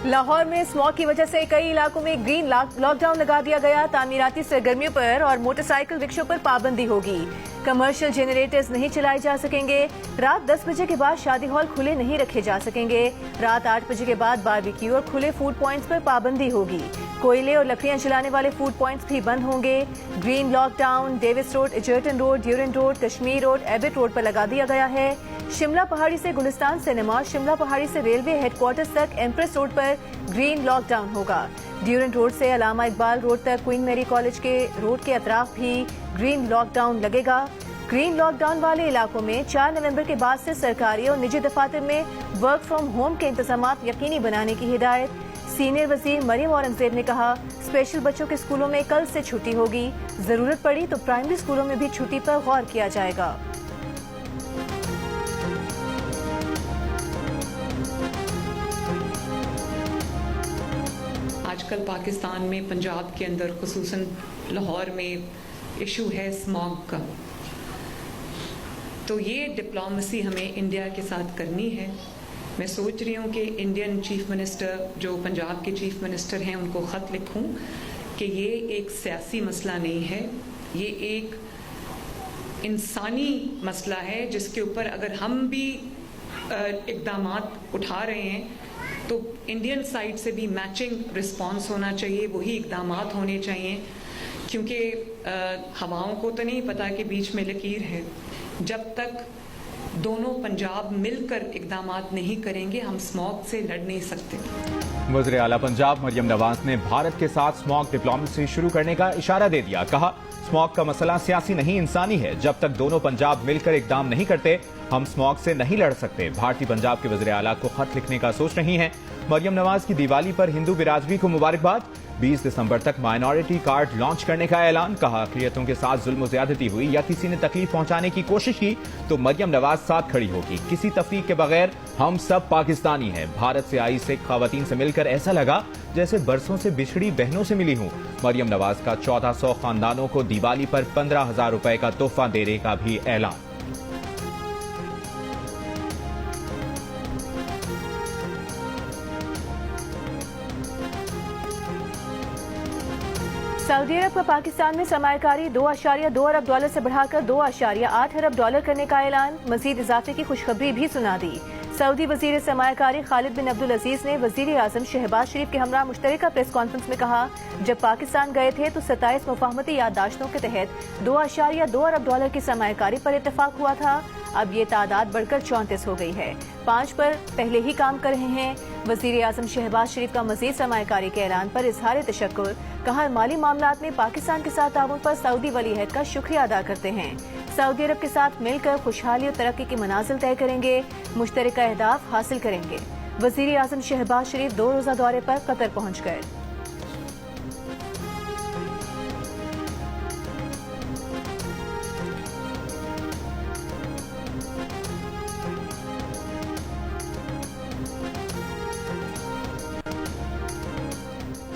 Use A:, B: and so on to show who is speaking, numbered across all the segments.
A: लाहौर में स्मॉग की वजह से कई इलाकों में ग्रीन लॉकडाउन लगा दिया गया। तामीराती सरगर्मियों पर और मोटरसाइकिल रिक्शों पर पाबंदी होगी। कमर्शियल जनरेटर्स नहीं चलाए जा सकेंगे। रात 10 बजे के बाद शादी हॉल खुले नहीं रखे जा सकेंगे। रात 8 बजे के बाद बारबेक्यू और खुले फूड पॉइंट्स पर पाबंदी होगी। कोयले और लकड़ियां जलाने वाले फूड पॉइंट्स भी बंद होंगे। Green lockdown Davis road, Egerton road, Durand road, Kashmir road, Abbott road पर लगा दिया गया है। शिमला पहाड़ी से गुलिस्तान सिनेमा और शिमला पहाड़ी से रेलवे हेडक्वार्टर्स तक एम्प्रेस रोड पर ग्रीन लॉकडाउन होगा। ड्यूरेंट रोड से अलामा इकबाल रोड तक क्वीन मैरी कॉलेज के रोड के अतराफ भी ग्रीन लॉकडाउन लगेगा। ग्रीन लॉकडाउन वाले इलाकों में 4 नवंबर के बाद से सरकारी और निजी दफातर में वर्क फ्रॉम होम के इंतजामात यकीनी बनाने की हिदायत। सीनियर वजीर मरियम औरंगजेब ने कहा, स्पेशल बच्चों के स्कूलों में कल से छुट्टी होगी। जरूरत पड़ी तो प्राइमरी स्कूलों में भी छुट्टी पर गौर किया जाएगा।
B: आजकल पाकिस्तान में पंजाब के अंदर खुसूसन लाहौर में इशू है स्मॉग का, तो ये डिप्लोमेसी हमें इंडिया के साथ करनी है। मैं सोच रही हूँ कि इंडियन चीफ मिनिस्टर जो पंजाब के चीफ मिनिस्टर हैं उनको ख़त लिखूँ कि ये एक सियासी मसला नहीं है, ये एक इंसानी मसला है जिसके ऊपर अगर हम भी इक़दामात उठा रहे हैं तो इंडियन साइड से भी मैचिंग रिस्पांस होना चाहिए, वही इक़दामात होने चाहिए। क्योंकि हवाओं को तो नहीं पता कि बीच में लकीर है। जब तक दोनों पंजाब मिलकर इक़दामात नहीं करेंगे हम स्मॉग से लड़ नहीं सकते।
C: वज़ीर आला पंजाब मरियम नवाज ने भारत के साथ स्मॉग डिप्लोमेसी शुरू करने का इशारा दे दिया। कहा, स्मॉग का मसला सियासी नहीं इंसानी है। जब तक दोनों पंजाब मिलकर इकदाम नहीं करते हम स्मॉग से नहीं लड़ सकते। भारतीय पंजाब के वज़ीर आला को खत लिखने का सोच रही हैं। मरियम नवाज की दिवाली पर हिंदू बिरादरी को मुबारकबाद। 20 दिसंबर तक माइनॉरिटी कार्ड लॉन्च करने का ऐलान। कहा, अक़लियतों के साथ जुल्म और ज़्यादती हुई या किसी ने तकलीफ पहुंचाने की कोशिश की तो मरियम नवाज साथ खड़ी होगी। किसी तफरीक के बगैर हम सब पाकिस्तानी हैं। भारत से आई सिख ख़वातीन से मिलकर ऐसा लगा जैसे बरसों से बिछड़ी बहनों से मिली हूं। मरियम नवाज का 1400 खानदानों को दिवाली पर 15,000 रुपए का तोहफा देने का भी ऐलान।
A: सऊदी अरब का पाकिस्तान में सरमायाकारी 2.2 अरब डॉलर से बढ़ाकर 2.8 अरब डॉलर करने का ऐलान। मजीद इजाफे की खुशखबरी भी सुना दी। सऊदी वजीर सरमायाकारी खालिद बिन अब्दुल अजीज ने वजीर आजम शहबाज शरीफ के हमरा मुश्तरका प्रेस कॉन्फ्रेंस में कहा, जब पाकिस्तान गए थे तो 27 मुफाहमती याददाश्तों के तहत 2.2 अरब डॉलर की सरमायाकारी पर इत्तेफाक हुआ था। अब ये तादाद बढ़कर 34 हो गई है। 5 पर पहले ही काम कर रहे हैं। वजीर आजम शहबाज शरीफ का मजीद सरमायाकारी के ऐलान पर इजहार तशक्कुर। कहा, माली मामलात में पाकिस्तान के साथ ताउन पर सऊदी वली अहद का शुक्रिया अदा करते हैं। सऊदी अरब के साथ मिलकर खुशहाली और तरक्की की मनाजिल तय करेंगे, मुश्तरका अहदाफ हासिल करेंगे। वजीर आजम शहबाज शरीफ 2 रोज़ा दौरे पर कतर पहुंच गए।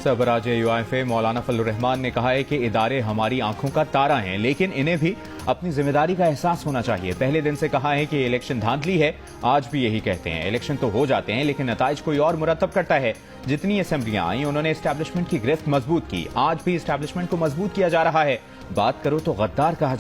C: सरबराह यूआईएफए मौलाना फजलुर रहमान ने कहा है कि इदारे हमारी आंखों का तारा हैं, लेकिन इन्हें भी अपनी जिम्मेदारी का एहसास होना चाहिए। पहले दिन से कहा है कि इलेक्शन धांधली है, आज भी यही कहते हैं। इलेक्शन तो हो जाते हैं लेकिन नताइज कोई और मुरतब करता है। जितनी असेंबलियां आई उन्होंने एस्टैब्लिशमेंट की गिरफ्त मजबूत की, आज भी एस्टैब्लिशमेंट को मजबूत किया जा रहा है। बात करो तो गद्दार कहा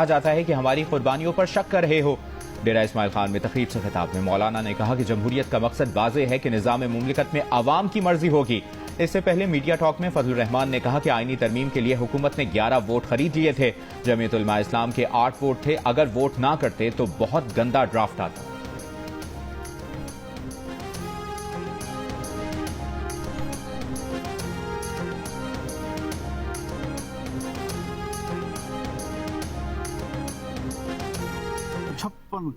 C: जाता है कि हमारी कुर्बानियों पर शक कर रहे हो। डेरा इस्माइल खान में तकरीब से खिताब में मौलाना ने कहा कि जमहूरियत का मकसद वाज़ेह है कि निज़ाम मुमलिकत में अवाम की मर्जी होगी। इससे पहले मीडिया टॉक में फजलुर रहमान ने कहा कि आईनी तरमीम के लिए हुकूमत ने 11 वोट खरीद लिए थे। जमीयत उलमा इस्लाम के 8 वोट थे। अगर वोट ना करते तो बहुत गंदा ड्राफ्ट आता।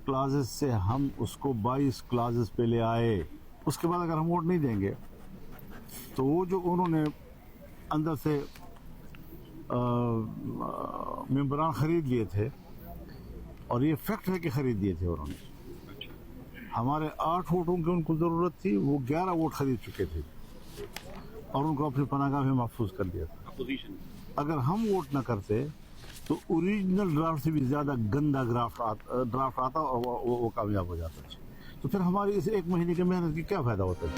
D: क्लासेस से हम उसको 22 क्लासेस पे ले आए। उसके बाद अगर हम वोट नहीं देंगे तो वो जो उन्होंने अंदर से मेंबरान खरीद लिए थे, और ये फैक्ट है कि खरीद लिए थे उन्होंने। हमारे 8 वोटों की उनको ज़रूरत थी, वो 11 वोट खरीद चुके थे और उनको अपनी पनाहगाह में महफूज कर दिया था। अगर हम वोट न करते तो ओरिजिनल ड्राफ्ट से भी ज़्यादा गंदा ड्राफ्ट आता और वो कामयाब हो जाता। तो फिर हमारी इस 1 महीने की मेहनत की क्या फ़ायदा होता है।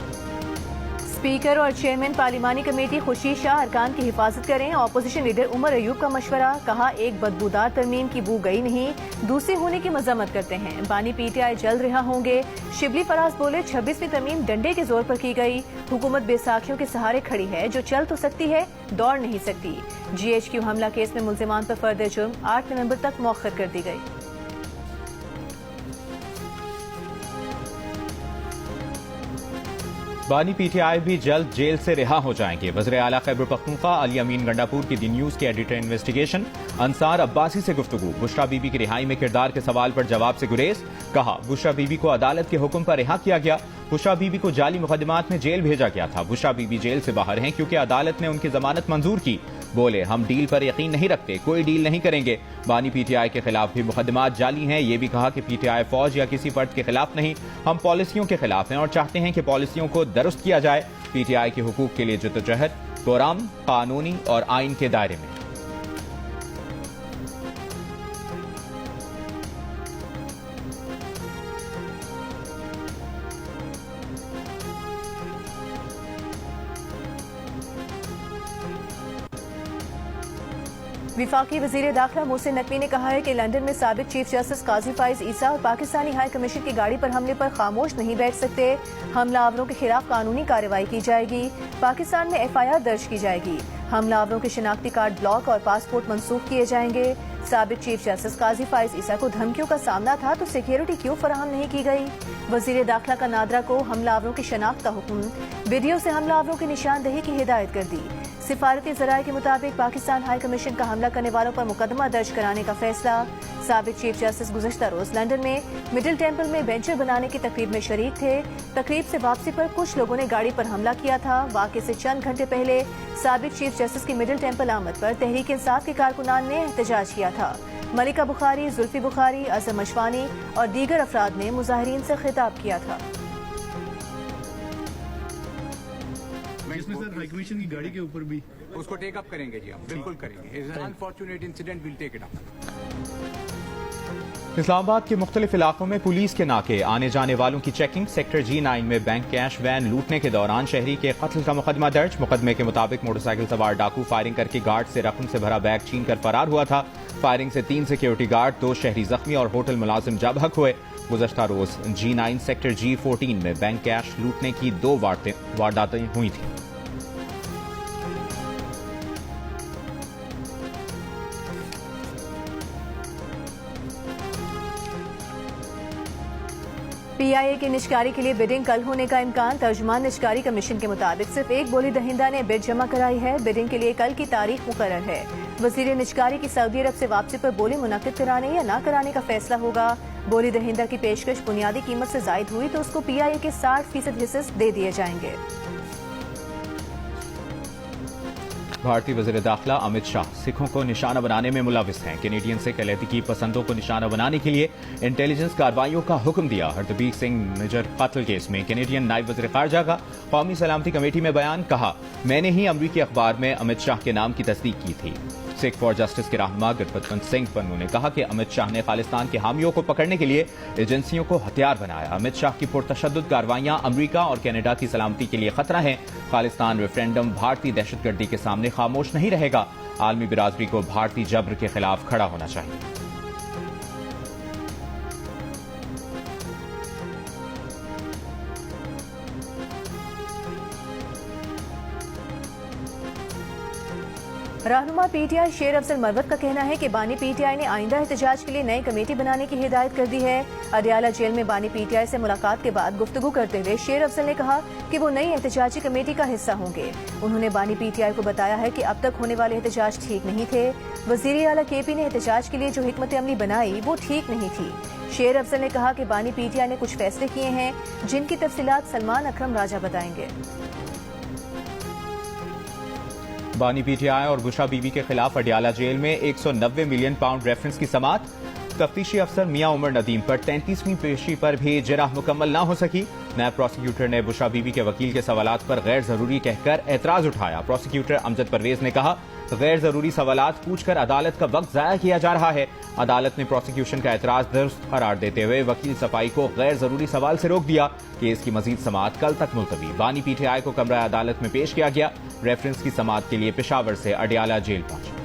A: स्पीकर और चेयरमैन पार्लिमानी कमेटी खुर्शीद शाह अरकान की हिफाजत करें। अपोजिशन लीडर उमर अयूब का मशवरा, कहा एक बदबूदार तरमीम की बू गई नहीं, दूसरी होने की मजम्मत करते हैं। बानी पीटीआई जल्द रिहा होंगे। शिबली फराज बोले 26वीं तरमीम डंडे के जोर पर की गई, हुकूमत बेसाखियों के सहारे खड़ी है, जो चल तो सकती है दौड़ नहीं सकती। GHQ हमला केस में मुल्जिमान पर फर्द जुर्म 8 नवंबर तक मौखर कर दी गई।
C: बानी पीटीआई भी जल्द जेल से रिहा हो जाएंगे। वज़ीर आला खैबर पख्तूनख्वा अली अमीन गंडापुर की दी न्यूज के एडिटर इन्वेस्टिगेशन। अंसार अब्बासी से गुफ्तगू, बुशरा बीबी की रिहाई में किरदार के सवाल पर जवाब से गुरेज। कहा बुशरा बीबी को अदालत के हुक्म पर रिहा किया गया। बुशरा बीबी को जाली मुकदमात में जेल भेजा गया था। बुशरा बीबी जेल से बाहर हैं क्योंकि अदालत ने उनकी जमानत मंजूर की। बोले हम डील पर यकीन नहीं रखते, कोई डील नहीं करेंगे। बानी पीटीआई के खिलाफ भी मुकदमात जाली हैं। ये भी कहा कि पीटीआई फौज या किसी फर्द के खिलाफ नहीं, हम पॉलिसियों के खिलाफ हैं और चाहते हैं कि पॉलिसियों को दुरुस्त किया जाए। पीटीआई के हुकूक के लिए जद्दोजहद पुरअमन, कानूनी और आइन के दायरे में।
A: विफाकी वजीर दाखिला मोहसिन नकवी ने कहा है कि लंदन में साबिक चीफ जस्टिस काजी फाइज ईसा और पाकिस्तानी हाई कमीशन की गाड़ी पर हमले पर खामोश नहीं बैठ सकते। हमलावरों के खिलाफ कानूनी कार्रवाई की जाएगी। पाकिस्तान में FIR दर्ज की जाएगी। हमलावरों के शनाख्ती कार्ड ब्लॉक और पासपोर्ट मंसूख किए जाएंगे। साबिक चीफ जस्टिस काजी फाइज ईसा को धमकियों का सामना था तो सिक्योरिटी क्यों फराहम नहीं की गई? वजीर दाखिला का नादरा को हमलावरों की शनाख्त का हुक्म, वीडियो से हमलावरों की निशानदही की हिदायत कर दी। सिफारती ज़राए के मुताबिक पाकिस्तान हाई कमीशन का हमला करने वालों पर मुकदमा दर्ज कराने का फैसला। साबिक चीफ जस्टिस गुज़श्ता रोज लंदन में मिडिल टेम्पल में बेंचर बनाने की तकरीब में शरीक थे। तकरीब से वापसी पर कुछ लोगों ने गाड़ी पर हमला किया था। वाक़े से चंद घंटे पहले साबिक चीफ जस्टिस की मिडिल टेम्पल आमद पर तहरीक इंसाफ के कारकुनान ने एहतजाज किया था। मलिका बुखारी, जुल्फी बुखारी, अज़म अशवानी और दीगर अफराद ने मुजाहिरीन से खिताब किया था।
E: इसमें सर हाई कमीशन की गाड़ी के ऊपर भी
F: उसको टेक अप करेंगे जी, हम बिल्कुल करेंगे। Unfortunate incident, will take it up.
C: Islamabad के मुख्तलिफ इलाकों में पुलिस के नाके, आने जाने वालों की चेकिंग। सेक्टर G9 में बैंक कैश वैन लूटने के दौरान शहरी के कत्ल का मुकदमा दर्ज। मुकदमे के मुताबिक मोटरसाइकिल सवार डाकू फायरिंग करके गार्ड से रकम से भरा बैग छीन कर फरार हुआ था। फायरिंग से 3 सिक्योरिटी गार्ड, 2 शहरी जख्मी और होटल मुलाजिम जबहक हुए। गुज़श्ता रोज G9 सेक्टर G14 में बैंक कैश लूटने की 2 वारदातें हुई थी।
A: PIA की निजकारी के लिए बिडिंग कल होने का इम्कान। तर्जुमान निजकारी कमीशन के मुताबिक सिर्फ एक बोली दहिंदा ने बिड जमा कराई है। बिडिंग के लिए कल की तारीख मुकर्रर है। वजीर निजकारी की सऊदी अरब से वापसी पर बोली मुनक्किद कराने या न कराने का फैसला होगा। बोली दहिंदा की पेशकश बुनियादी कीमत से जायद हुई तो उसको PIA के 60% हिस्से दे दिए जाएंगे।
C: भारतीय वज़ीर दाखिला अमित शाह सिखों को निशाना बनाने में मुलविस हैं। कैनेडियन सिख अलहदगी पसंदों को निशाना बनाने के लिए इंटेलिजेंस कार्रवाइयों का हुक्म दिया। हरदीप सिंह निजर कत्ल केस में कैनेडियन नायब वज़ीर खारजा का कौमी सलामती कमेटी में बयान। कहा मैंने ही अमरीकी अखबार में अमित शाह के नाम की तस्दीक की थी। सिख फॉर जस्टिस के रहनुमा गुरबचन सिंह पन्नू ने कहा कि अमित शाह ने खालिस्तान के हामियों को पकड़ने के लिए एजेंसियों को हथियार बनाया। अमित शाह की पुरतशद्दुद कार्रवाइयां अमरीका और कनाडा की सलामती के लिए खतरा है। खालिस्तान रेफरेंडम भारतीय दहशतगर्दी के सामने खामोश नहीं रहेगा। आलमी बिरादरी को भारतीय जबर के खिलाफ खड़ा होना चाहिए।
A: रहनुमा PTI शेर अफजल मरवत का कहना है कि बानी PTI ने आइंदा एहतजाज के लिए नई कमेटी बनाने की हिदायत कर दी है। अडियाला जेल में बानी PTI से मुलाकात के बाद गुफ्तगू करते हुए शेर अफजल ने कहा कि वो नई एहतजाजी कमेटी का हिस्सा होंगे। उन्होंने बानी PTI को बताया है कि अब तक होने वाले एहतजाज ठीक नहीं थे। वजीर आला KP ने एहतजाज के लिए जो हिकमत अमली बनाई वो ठीक नहीं थी। शेर अफजल ने कहा कि बानी PTI ने कुछ फैसले किए हैं जिनकी तफसीलात सलमान अकरम राजा बताएंगे।
C: बानी PTI और बुशरा बीबी के खिलाफ अडियाला जेल में 190 मिलियन पाउंड रेफरेंस की समाअत। तफ्तीशी अफसर मियां उमर नदीम पर 33वीं पेशी पर भी जिरह मुकम्मल न हो सकी। नायब प्रोसिक्यूटर ने बुशरा बीबी के वकील के सवालात पर गैर जरूरी कहकर एतराज उठाया। प्रोसिक्यूटर अमजद परवेज ने कहा, गैर जरूरी सवालात पूछकर अदालत का वक्त जाया किया जा रहा है। अदालत ने प्रोसिक्यूशन का एतराज दुरुस्त करार देते हुए वकील सफाई को गैर जरूरी सवाल से रोक दिया। केस की मजीद समाअत कल तक मुलतवी। बानी पीटीआई को कमरा अदालत में पेश किया गया। रेफरेंस की समाअत के लिए पेशावर से अडियाला जेल पहुंचा।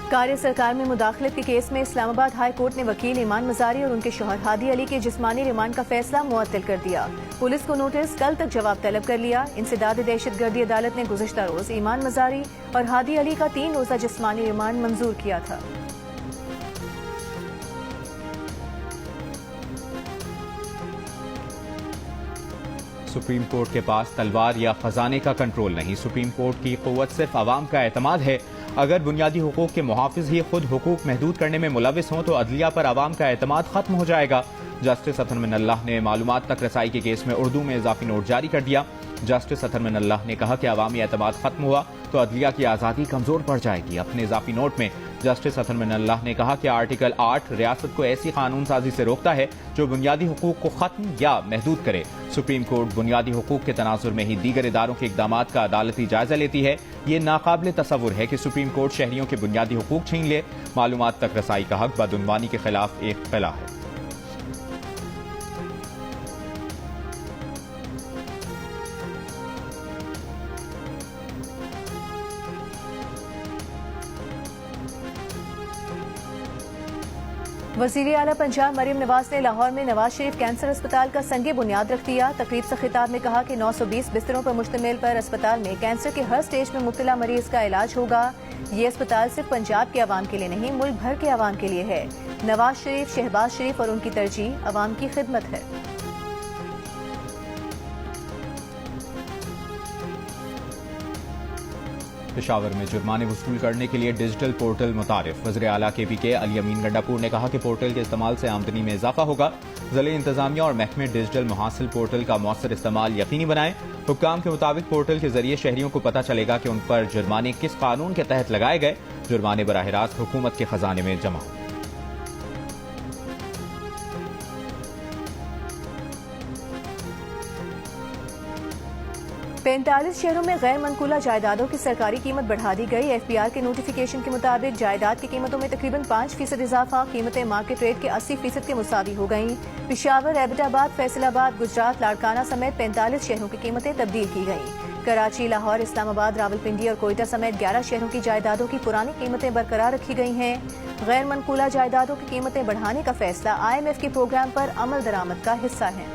A: कार्य सरकार में मुदाखलत के केस में इस्लामाबाद हाई कोर्ट ने वकील ईमान मजारी और उनके शौहर हादी अली के जिस्मानी रिमांड का फैसला मुअत्तल कर दिया। पुलिस को नोटिस कल तक जवाब तलब कर लिया। इंसदाद दहशतगर्दी अदालत ने गुज़िश्ता रोज ईमान मजारी और हादी अली का 3 रोज़ा जिस्मानी रिमांड मंजूर किया था।
C: सुप्रीम कोर्ट के पास तलवार या खजाने का कंट्रोल नहीं। सुप्रीम कोर्ट की कुव्वत सिर्फ अवाम का एतमाद है। अगर बुनियादी हुकूक के मुहाफिज ही खुद हुकूक महदूद करने में मुलविस हों तो अदलिया पर अवाम का एतमाद खत्म हो जाएगा। जस्टिस अतहर मिनल्लाह ने मालूमात तक रसाई के केस में उर्दू में इजाफी नोट जारी कर दिया। जस्टिस अतहर मिनल्लाह ने कहा कि अवामी एतमाद खत्म हुआ तो अदलिया की आज़ादी कमजोर पड़ जाएगी। अपने इजाफी नोट में जस्टिस अतहर मिनल्लाह ने कहा कि आर्टिकल 8 रियासत को ऐसी कानून साजी से रोकता है जो बुनियादी हुकूक को खत्म या महदूद करे। सुप्रीम कोर्ट बुनियादी हुकूक के तनाजुर में ही दीगर इदारों के इकदामात का अदालती जायजा लेती है। ये नाकाबिल तसव्वुर है कि सुप्रीम कोर्ट शहरियों के बुनियादी हुकूक छीन ले। मालूमात तक रसाई का हक बदउनवानी के खिलाफ एक खिला है।
A: वज़ीर आला पंजाब मरियम नवाज ने लाहौर में नवाज शरीफ कैंसर अस्पताल का संगे बुनियाद रख दिया। तकरीब से खिताब में कहा कि 920 बिस्तरों पर मुश्तमिल पर अस्पताल में कैंसर के हर स्टेज में मुब्तला मरीज का इलाज होगा। ये अस्पताल सिर्फ पंजाब के अवाम के लिए नहीं, मुल्क भर के अवाम के लिए है। नवाज शरीफ, शहबाज शरीफ और उनकी तरजीह अवाम की खिदमत है।
C: पेशावर में जुर्माने वसूल करने के लिए डिजिटल पोर्टल मुतारिफ। वज़ीर आला KPK अली अमीन गंडापुर ने कहा कि पोर्टल के इस्तेमाल से आमदनी में इजाफा होगा। ज़िले इंतजामिया और महकमे डिजिटल मुहासिल पोर्टल का मौसर इस्तेमाल यकीनी बनाएं। हुक्काम के मुताबिक पोर्टल के जरिए शहरियों को पता चलेगा कि उन पर जुर्माने किस कानून के तहत लगाए गए। जुर्माने बराह रास्त हुकूमत के खजाने में जमा।
A: 45 शहरों में गैर मनकूला जायदादों की सरकारी कीमत बढ़ा दी गई। FBR के नोटिफिकेशन के मुताबिक जायदाद की कीमतों में तकरीबन 5% इजाफा। कीमतें मार्केट रेट के 80% के मुसावी हो गईं। पेशावर, एबटाबाद, फैसलाबाद, गुजरात, लाड़काना समेत 45 शहरों की कीमतें तब्दील की गईं। कराची, लाहौर, इस्लामाबाद, रावलपिंडी और कोयटा समेत 11 शहरों की जायदादों की पुरानी कीमतें बरकरार रखी गई हैं। गैर मनकूला जायदादों की कीमतें बढ़ाने का फैसला IMF के प्रोग्राम पर अमल दरामद का हिस्सा है।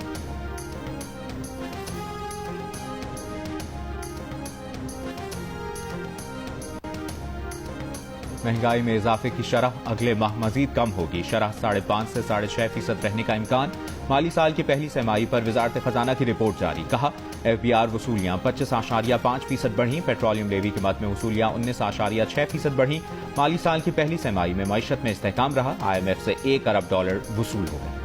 C: महंगाई में इजाफे की शरह अगले माह मजीद कम होगी। शरह 5.5 से 6.5% रहने का इम्कान। माली साल की पहली तिमाही पर वजारत खजाना की रिपोर्ट जारी। कहा, FBR वसूलियां 25.5% बढ़ी। पेट्रोलियम लेवी की मद में वसूलियां 19.6% बढ़ी। माली साल की पहली तिमाही में मईशत में इस्तेहकाम रहा। IMF से $1 अरब वसूल हो गए।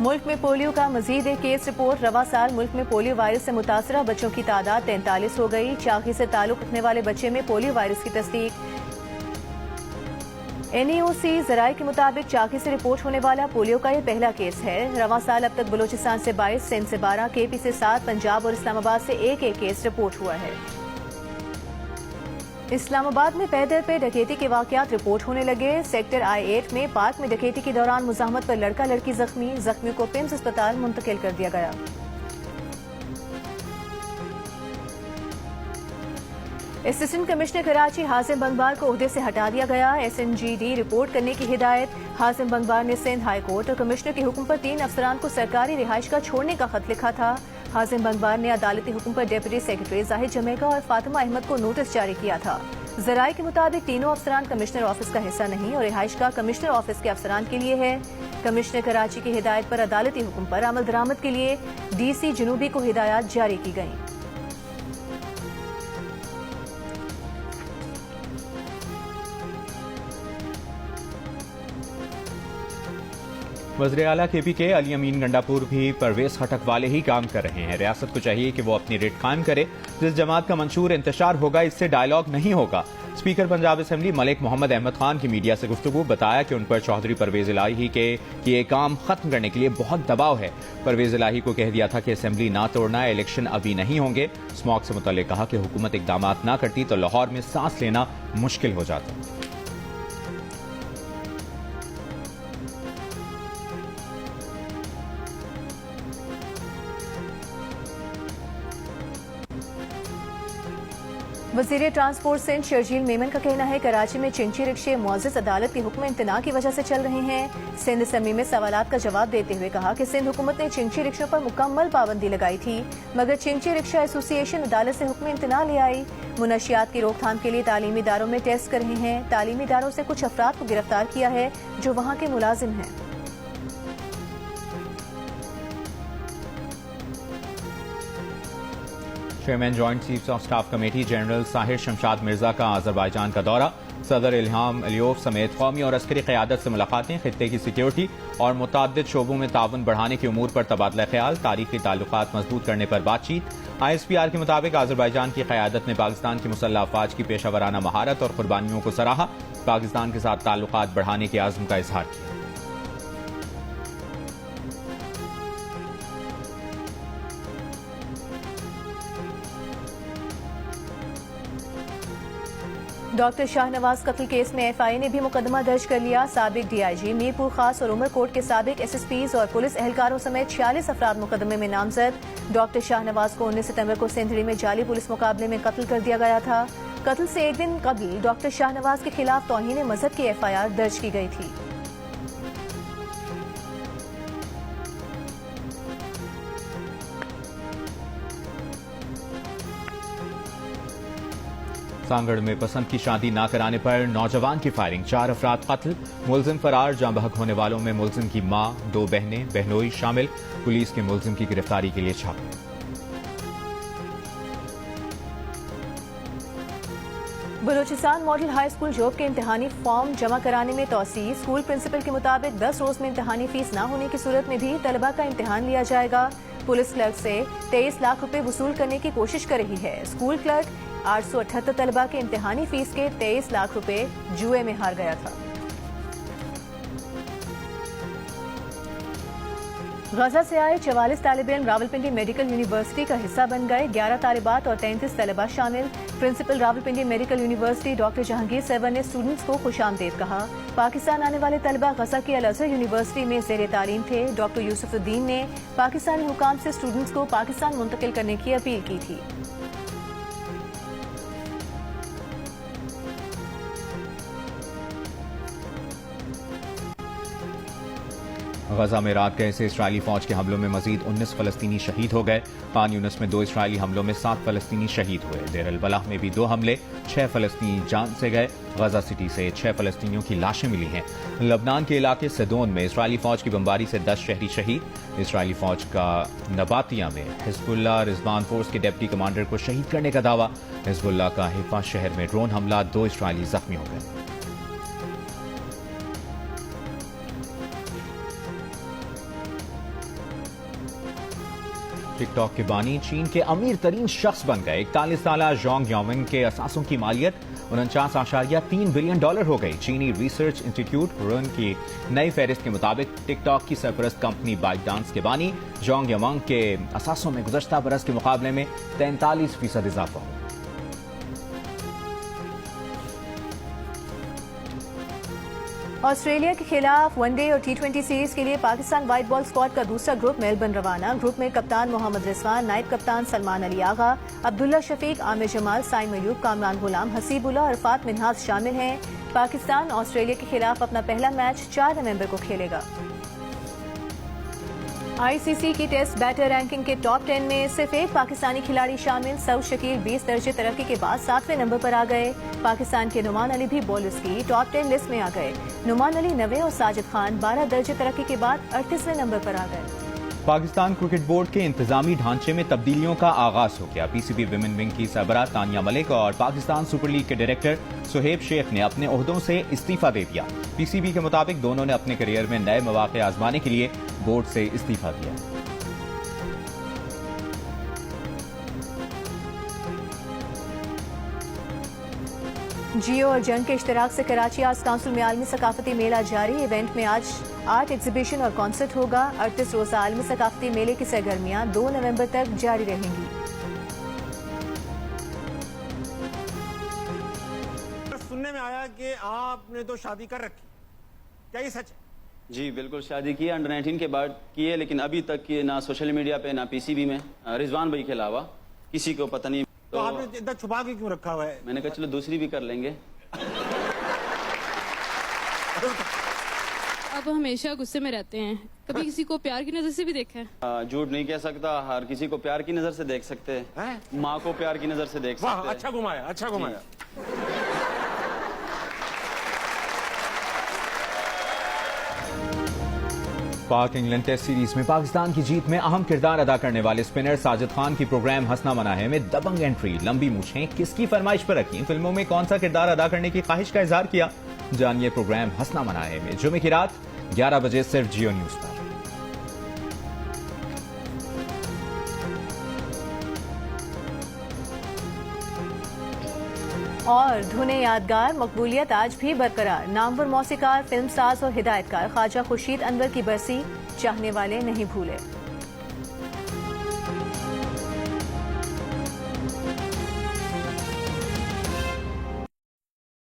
A: मुल्क में पोलियो का मजीद एक केस रिपोर्ट। रवा साल मुल्क में पोलियो वायरस से मुतासरा बच्चों की तादाद 43 हो गई। चाकी से ताल्लुक रखने वाले बच्चे में पोलियो वायरस की तस्दीक। NEOC ज़राए के मुताबिक चाकी से रिपोर्ट होने वाला पोलियो का ये पहला केस है। रवा साल अब तक बलोचिस्तान से 22, सिंध से 12, KP से 7, पंजाब और इस्लामाबाद से एक केस रिपोर्ट हुआ है। इस्लामाबाद में पैदल पे डकैती के वाकयात रिपोर्ट होने लगे। सेक्टर I-8 में पार्क में डकैती के दौरान मुज़ाहमत पर लड़का लड़की जख्मी। जख्मी को पिम्स अस्पताल मुंतकिल कर दिया गया। असिस्टेंट कमिश्नर कराची हासिम बंगबार को ओहदे से हटा दिया गया। SNGD रिपोर्ट करने की हिदायत। हासिम बंगबार ने सिंध हाई कोर्ट और कमिश्नर के हुक्म पर 3 अफसरान को सरकारी रिहाइश का छोड़ने का खत लिखा था। हासिम बंगबार ने अदालती हुक्म पर डिप्टी सेक्रेटरी जाहिद जमेगा और फातिमा अहमद को नोटिस जारी किया था। ज़राए के मुताबिक तीनों अफसरान कमिश्नर ऑफिस का हिस्सा नहीं और रिहाइश का कमिश्नर ऑफिस के अफसरान के लिए है। कमिश्नर कराची की हिदायत पर अदालती हुक्म पर अमल दरामद के लिए DC जनूबी को हिदायत जारी की गई।
C: वज़ीर आला KPK अली अमीन गंडापुर भी परवेज खटक वाले ही काम कर रहे हैं। रियासत को चाहिए कि वो अपनी रेट कायम करे। जिस जमात का मंशूर इंतशार होगा इससे डायलॉग नहीं होगा। स्पीकर पंजाब असेंबली मलिक मोहम्मद अहमद खान की मीडिया से गुफ्तगू, बताया कि उन पर चौधरी परवेज इलाही के ये काम खत्म करने के लिए बहुत दबाव है। परवेज इलाही को कह दिया था कि असेंबली ना तोड़ना, इलेक्शन अभी नहीं होंगे। स्मॉग से मुतल्लिक कहा कि हुकूमत इकदामात ना करती तो लाहौर में सांस लेना मुश्किल हो जाता।
A: वज़ीर ट्रांसपोर्ट सिंध शर्जील मेमन का कहना है कराची में चिंची रिक्शे मुअज़्ज़ज़ अदालत के हुक्म इम्तना की वजह से चल रहे हैं। सिंध असेंबली में सवालात का जवाब देते हुए कहा कि सिंध हुकूमत ने चिंची रिक्शों पर मुकम्मल पाबंदी लगाई थी, मगर चिंची रिक्शा एसोसिएशन अदालत से हुक्म इम्तना ले आई। मुनशियात की रोकथाम के लिए तालीमी इदारों में टेस्ट कर रहे हैं। तालीमी इदारों से कुछ अफराद को गिरफ्तार किया है जो वहाँ के मुलाजिम हैं।
C: Chairman joint chiefs of staff committee general Sahir Shamshad Mirza का आज़रबाईजान का दौरा। सदर इल्हाम अलियोव समेत कौमी और अस्करी क़यादत से मुलाकातें, खित्ते की सिक्योरिटी और मुतअद्दिद शोबों में ताउन बढ़ाने के उमूर पर तबादला ख्याल, तारीखी ताल्लुकात मजबूत करने पर बातचीत। ISPR के मुताबिक आज़रबाईजान की क़यादत ने पाकिस्तान की मुसल्लह अफ़वाज की पेशा वराना महारत और कुर्बानियों को सराहा, पाकिस्तान के साथ ताल्लुकात बढ़ाने के आज़म का इजहार किया।
A: डॉक्टर शाहनवाज कत्ल केस में FIA ने भी मुकदमा दर्ज कर लिया। साबिक DIG मीरपुर खास और उमरकोट के साबिक SSPs और पुलिस एहलकारों समेत 46 अफराद मुकदमे में नामजद। डॉक्टर शाहनवाज को 19 सितंबर को सिंधड़ी में जाली पुलिस मुकाबले में कत्ल कर दिया गया था। कत्ल से एक दिन कबल डॉक्टर शाहनवाज के खिलाफ तौहीन मजहब की FIR दर्ज की गई थी।
C: सांगड़ में पसंद की शादी ना कराने पर नौजवान की फायरिंग, 4 अफराद कत्ल, मुलजिम फरार। जाँ बहक होने वालों में मुलजिम की मां, 2 बहनें, बहनोई शामिल। पुलिस के मुलजिम की गिरफ्तारी के लिए छापे।
A: Balochistan model high school job के इम्तिहानी फॉर्म जमा कराने में तौसीह। स्कूल प्रिंसिपल के मुताबिक 10 रोज में इम्तिहानी फीस ना होने की सूरत में भी तलबा का इम्तिहान लिया जाएगा। पुलिस क्लर्क से 23 लाख रुपए वसूल करने की कोशिश कर रही है। स्कूल क्लर्क 878 तलबा के इम्तिहानी फीस के 23 लाख रुपए जुए में हार गया था। गजा से आए 44 तालिब इल्म रावलपिंडी मेडिकल यूनिवर्सिटी का हिस्सा बन गए। 11 तालिबात और 33 तलबा शामिल। Principal Rawalpindi medical university doctor Jahangir Sarwar ने स्टूडेंट्स को खुशामदीद कहा। पाकिस्तान आने वाले तलबा गजा की अल अज़हर यूनिवर्सिटी में ज़ेर तालीम थे। डॉक्टर यूसुफुद्दीन ने पाकिस्तानी हुकाम से स्टूडेंट्स को पाकिस्तान मुंतकिल करने की अपील की थी।
C: गजा में रात गए से इसराइली फौज के हमलों में मजीद 19 फलस्तीनी शहीद हो गए। खान यूनिस में 2 इसराइली हमलों में 7 फलस्तीनी शहीद हुए। देर अल बलाह में भी 2 हमले, 6 फलस्तीनी जान से गए। गजा सिटी से 6 फलस्तीनियों की लाशें मिली हैं। लबनान के इलाके सदोन में इसराइली फौज की बमबारी से 10 शहरी शहीद। इसराइली फौज का नबातिया में हिजबुल्लाह रिजवान फोर्स के डिप्टी कमांडर को शहीद करने का दावा। हिजबुल्लाह का हिफा शहर में ड्रोन हमला, 2 इसराइली जख्मी हो गए। टिकटॉक के बानी चीन के अमीर तरीन शख्स बन गए। 41 साला जोंग यामिंग के असासों की मालियत 49.3 बिलियन डॉलर हो गई। चीनी रिसर्च इंस्टीट्यूट रुन की नई फहरिस्त के मुताबिक टिकटॉक की सरपरस्त कंपनी बाइट डांस के बानी जोंग यामिंग के असासों में गुज़श्ता बरस के मुकाबले में 43% इजाफा हुआ।
A: ऑस्ट्रेलिया के खिलाफ वनडे और T20 सीरीज के लिए पाकिस्तान व्हाइट बॉल स्क्वाड का दूसरा ग्रुप मेलबर्न रवाना। ग्रुप में कप्तान मोहम्मद रिजवान, नायब कप्तान सलमान अली आगा, अब्दुल्ला शफीक, आमिर जमाल, साइम अयूब, कामरान गुलाम, हसीबुल्ला और अरफात मिन्हाज शामिल हैं। पाकिस्तान ऑस्ट्रेलिया के खिलाफ अपना पहला मैच 4 नवंबर को खेलेगा। ICC की टेस्ट बैटर रैंकिंग के टॉप 10 में सिर्फ एक पाकिस्तानी खिलाड़ी शामिल। सऊद शकील 20 दर्जे तरक्की के बाद 7वें नंबर पर आ गए। पाकिस्तान के नुमान अली भी बॉलर्स की टॉप 10 लिस्ट में आ गए। नुमान अली 90 और साजिद खान 12 दर्जे तरक्की के बाद 38वें नंबर पर आ गए।
C: पाकिस्तान क्रिकेट बोर्ड के इंतजामी ढांचे में तब्दीलियों का आगाज हो गया। पीसीबी विमेन विंग की सरबराह तानिया मलिक और पाकिस्तान सुपर लीग के डायरेक्टर सुहेब शेख ने अपने ओहदों से इस्तीफा दे दिया। पीसीबी के मुताबिक दोनों ने अपने करियर में नए मौके आजमाने के लिए बोर्ड से इस्तीफा दिया।
A: जियो और जंग के इश्तराक से कराची आर्ट्स काउंसिल में आलमी सकाफती मेला जारी। इवेंट में आज आर्ट एग्जीबिशन और कॉन्सर्ट होगा। 38 रोज़ा आलमी सकाफती मेले की सरगर्मियां 2 नवंबर तक जारी रहेंगी।
G: सुनने में आया कि आपने तो शादी कर रखी, क्या ये सच है?
H: जी बिल्कुल, शादी की अंडर 19 के बाद की है, लेकिन अभी तक की ना सोशल मीडिया पे ना पीसीबी में, रिजवान भाई के अलावा किसी को पता नहीं।
G: तो आपने इतना छुपा के क्यों रखा हुआ है?
H: मैंने कहा चलो दूसरी भी कर लेंगे।
I: आप हमेशा गुस्से में रहते हैं, कभी किसी को प्यार की नजर से भी देखा है?
H: झूठ नहीं कह सकता, हर किसी को प्यार की नजर से देख सकते हैं। माँ को प्यार की नजर से देख
G: वाह,
H: सकते हैं।
G: अच्छा घुमाया, अच्छा घुमाया।
C: पाक इंग्लैंड टेस्ट सीरीज में पाकिस्तान की जीत में अहम किरदार अदा करने वाले स्पिनर साजिद खान की प्रोग्राम हंसना मना है में दबंग एंट्री। लंबी मूछें किसकी फरमाइश पर रखी, फिल्मों में कौन सा किरदार अदा करने की ख्वाहिश का इजहार किया, जानिए प्रोग्राम हंसना मना है में जुमे की रात 11 बजे सिर्फ जियो न्यूज पर।
A: और धुने यादगार, मकबूलियत आज भी बरकरार। नामवर मौसीकार, फिल्मसाज और हिदायतकार ख्वाजा खुर्शीद अनवर की बरसी चाहने वाले नहीं भूले।